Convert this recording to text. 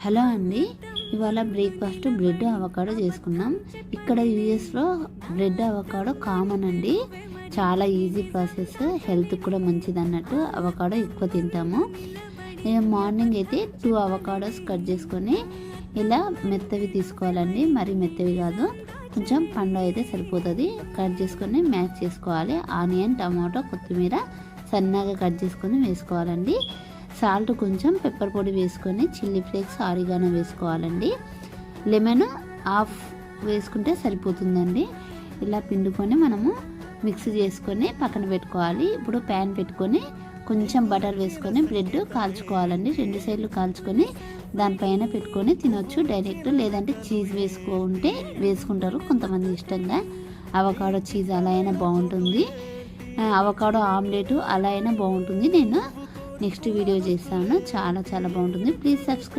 Hello అండి, ఇవాళ breakfast bread avocado చేసుకున్నాం. ఇక్కడ యూఎస్లో బ్రెడ్ అవకాడో కామన్ అండి. చాలా ఈజీ ప్రాసెస్, హెల్త్ కూడా మంచిది అన్నట్టు అవకాడో ఎక్కువ తింటాము. మార్నింగ్ అయితే 2 అవకాడోస్ కట్ చేసుకొని ఇలా మెత్తవి తీసుకోవాలండి. మరి మెత్తవి కాదు, కొంచెం పండు అయితే సరిపోతుంది. కట్ చేసుకొని మ్యాష్ చేసుకోవాలి. ఆనియన్, టమాటో, కొత్తిమీర సన్నగా కట్ చేసుకొని వేసుకోవాలండి. సాల్ట్, కొంచెం పెప్పర్ పొడి వేసుకొని చిల్లీ ఫ్లేక్స్, ఆరిగానో వేసుకోవాలండి. లెమన్ హాఫ్ వేసుకుంటే సరిపోతుందండి. ఇలా పిండుకొని మనము మిక్స్ చేసుకొని పక్కన పెట్టుకోవాలి. ఇప్పుడు ప్యాన్ పెట్టుకొని కొంచెం బటర్ వేసుకొని బ్రెడ్ కాల్చుకోవాలండి. 2 సైడ్లు కాల్చుకొని దానిపైన పెట్టుకొని తినొచ్చు డైరెక్ట్, లేదంటే చీజ్ వేసుకుంటారు కొంతమంది ఇష్టంగా. అవకాడో చీజ్ అలా అయినా బాగుంటుంది, అవకాడో ఆమ్లెట్ అలా అయినా బాగుంటుంది. నేను నెక్స్ట్ వీడియో చేస్తాను, చాలా బాగుంటుంది. Please subscribe.